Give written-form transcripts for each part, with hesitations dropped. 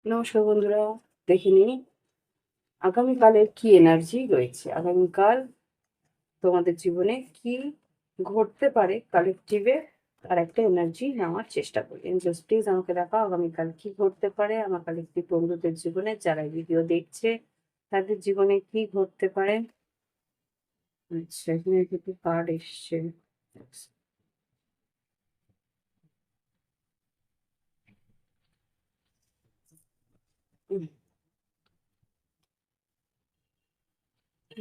নমস্কার বন্ধুরা, দেখে নিই আগামীকালের কি এনার্জি রয়েছে। আগামীকাল তোমাদের জীবনে কি ঘটতে পারে কালেকটিভে, তার একটা এনার্জি নেওয়ার চেষ্টা করি। এঞ্জেলস প্লিজ আমাকে দেখাও আগামীকাল কি ঘটতে পারে আমার কালেকটিভ বন্ধুদের জীবনে, যারা এই ভিডিও দেখছে তাদের জীবনে কি ঘটতে পারে। আচ্ছা, এখানে কিছু কার্ড এসছে। উম,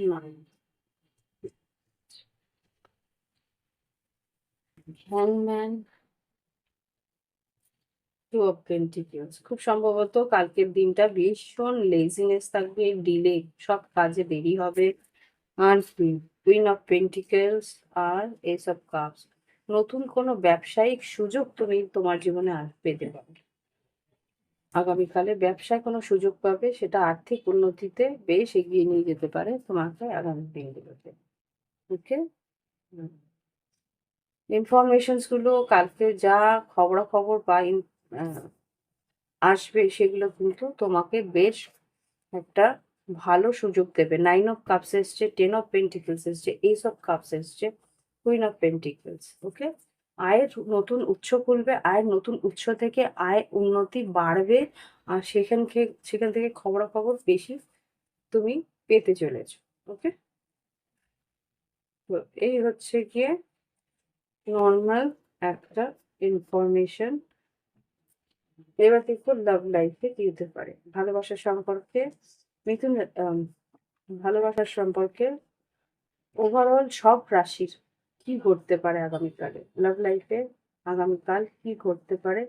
না, হ্যাংম্যান, টু অফ পেন্টিকলস। খুব সম্ভবত কালকের দিনটা ভীষণ লেজিনেস থাকবে, ডিলে, সব কাজে দেরি হবে। আর কুইন অফ পেন্টিকলস আর এস অফ কাপস। নতুন কোনো ব্যবসায়িক সুযোগ তুমি তোমার জীবনে পেতে পারো। আগামীকালে ব্যবসায় কোনো সুযোগ পাবে, সেটা আর্থিক উন্নতিতে বেশ এগিয়ে নিয়ে যেতে পারে তোমাকে আগামী দিনগুলোতে। ওকে, ইনফরমেশনস গুলো কালকে যা খবরাখবর বা আসবে সেগুলো কিন্তু তোমাকে বেশ একটা ভালো সুযোগ দেবে। 9 অফ কাপস এসছে, 10 অফ পেন্টিকলস এসছে, এস অফ কাপস এসছে, কুইন অফ পেন্টিকলস। ওকে, আয়ের নতুন উৎস খুলবে, আয়ের নতুন উৎস থেকে আয় উন্নতি বাড়বে। আর সেখান থেকে খবরাখবর বেশি তুমি পেতে চলেছো। ওকে, তো এই হচ্ছে গিয়ে নর্মাল একটা ইনফরমেশন। এবার দেখবো লাভ লাইফে কি হতে পারে, ভালোবাসার সম্পর্কে। মিথুন, ভালোবাসার সম্পর্কে ওভারঅল সব রাশির কি ঘটতে পারে আগামীকালে, লাভ লাইফে আগামীকাল কি ঘটতে পারে।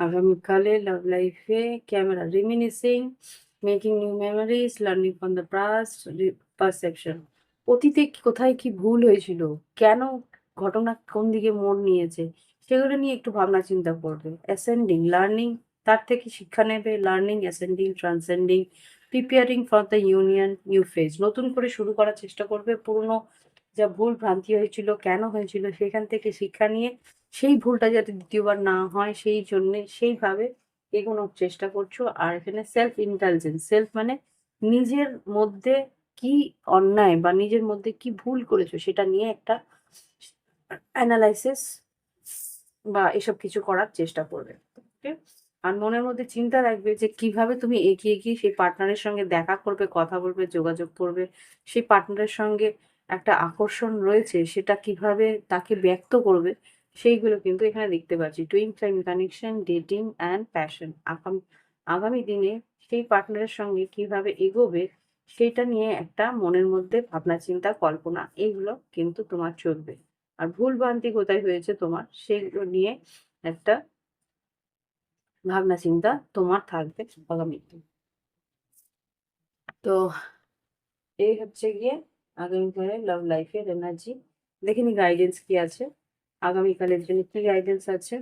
আগামীকালে লাভ লাইফে camera, reminiscing, making new memories, learning from the past, perception. অতীতে কোথায় কি ভুল হয়েছিল, কেন ঘটনা কোন দিকে মোড় নিয়েছে, সেগুলো নিয়ে একটু ভাবনা চিন্তা করবে। অ্যাসেন্ডিং, লার্নিং, তার থেকে শিক্ষা নেবে। Learning, ascending, transcending, preparing for the union new phase. নতুন করে শুরু করার চেষ্টা করবে। পুরনো যা ভুল ভ্রান্তি হয়েছিল, কেন হয়েছিল, সেখান থেকে শিক্ষা নিয়ে সেই ভুলটা যাতে দ্বিতীয়বার না হয় সেই জন্যে সেইভাবে এগোনোর চেষ্টা করছো। আর এখানে সেলফ ইন্টেলিজেন্স, সেলফ মানে নিজের মধ্যে কি অন্যায় বা নিজের মধ্যে কি ভুল করেছো সেটা নিয়ে একটা অ্যানালাইসিস বা এসব কিছু করার চেষ্টা করবে। ওকে, আর মনের মধ্যে চিন্তা রাখবে যে কিভাবে তুমি এগিয়ে গিয়ে সেই পার্টনারের সঙ্গে দেখা করবে, কথা বলবে, যোগাযোগ করবে। সেই পার্টনারের সঙ্গে একটা আকর্ষণ রয়েছে, সেটা কিভাবে তাকে ব্যক্ত করবে, সেইগুলো কিন্তু এখানে দেখতে পাচ্ছি। Twin flame connection, dating and passion. আগামী দিনে সেই পার্টনারের সঙ্গে কিভাবে এগোবে সেটা নিয়ে একটা মনের মধ্যে ভাবনা চিন্তা কল্পনা এইগুলো কিন্তু তোমার চলবে। আর ভুলভ্রান্তি কোথায় হয়েছে তোমার সেগুলো নিয়ে একটা ভাবনা চিন্তা তোমার থাকবে আগামীতে। তো এই হচ্ছে গিয়ে আগামীকালের লাভ লাইফের এনার্জি। দেখিনি গাইডেন্স কি আছে আগামীকালের জন্য, কি গাইডেন্স আছে।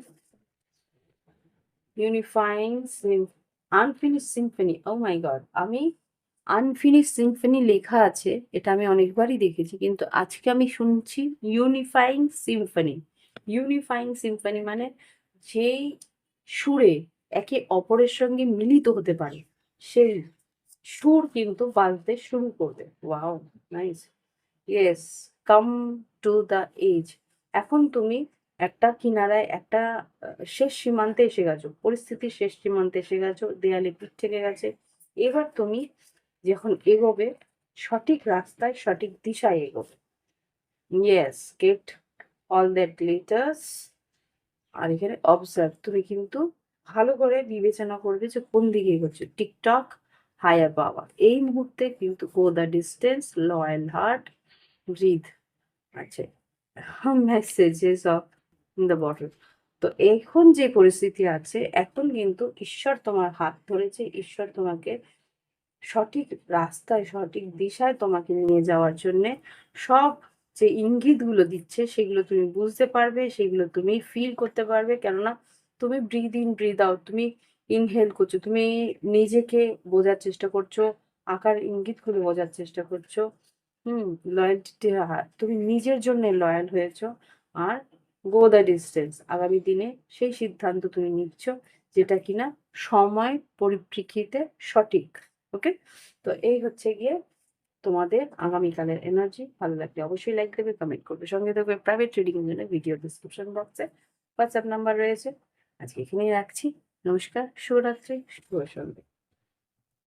Unifying, unfinished symphony. Oh my God, আমি আনফিনিশ সিম্ফনি লেখা আছে, এটা আমি অনেকবারই দেখেছি, কিন্তু আজকে আমি শুনছি ইউনিফাইং সিম্ফনি। ইউনিফাইং সিম্ফনি মানে যেই সুরে একে অপরের সঙ্গে মিলিত হতে পারে, সেই সুর কিন্তু বাজতে শুরু করবে। Wow, nice. Yes, come to the edge. এখন তুমি একটা কিনারায়, একটা শেষ সীমান্তে এসে গেছো, পরিস্থিতির শেষ সীমান্তে এসে গেছো, দেয়ালে পিঠ থেকে গেছে। এবার তুমি যখন এগোবে সঠিক রাস্তায়, সঠিক দিশায় এগোবে। Yes, get all that glitters. আর এখানে অবজার্ভ, তুমি কিন্তু ভালো করে বিবেচনা করবে যে কোন দিকে এগোচ্ছে। টিকটক, হায়ার পাওয়ার, এই মুহূর্তে কিন্তু go the distance, loyal heart, breath. আচ্ছা, মেসেজেস অফ দ্য বটল। তো এখন যে পরিস্থিতি আছে, এখন কিন্তু ঈশ্বর তোমার হাত ধরেছে, ঈশ্বর তোমাকে সঠিক রাস্তায়, সঠিক দিশায় তোমাকে নিয়ে যাওয়ার জন্যে সব যে ইঙ্গিতগুলো দিচ্ছে সেগুলো তুমি বুঝতে পারবে, সেগুলো তুমি ফিল করতে পারবে। কেননা তুমি ব্রিথ ইন ব্রিথ আউট, তুমি ইনহেল করছো, তুমি নিজেকে বোঝার চেষ্টা করছো, আকার ইঙ্গিতগুলো বোঝার চেষ্টা করছো। হুম, লয়্যালটি, তুমি নিজের জন্য লয়াল হয়েছো। আর গো দ্য ডিস্টেন্স। আগামী দিনে সেই সিদ্ধান্ত তুমি নিচ্ছ যেটা কিনা সময় পরিপ্রেক্ষিতে সঠিক। ওকে, তো এই হচ্ছে গিয়ে তোমাদের আগামীকালের এনার্জি। ভালো লাগলে অবশ্যই লাইক দেবে, কমেন্ট করবে, সঙ্গে থাকবে। প্রাইভেট রিডিং এর জন্য ভিডিও ডিসক্রিপশন বক্সে হোয়াটসঅ্যাপ নাম্বার রয়েছে। আজকে এখানেই রাখছি। নমস্কার, শুভরাত্রি, শুভ সন্ধ্যে।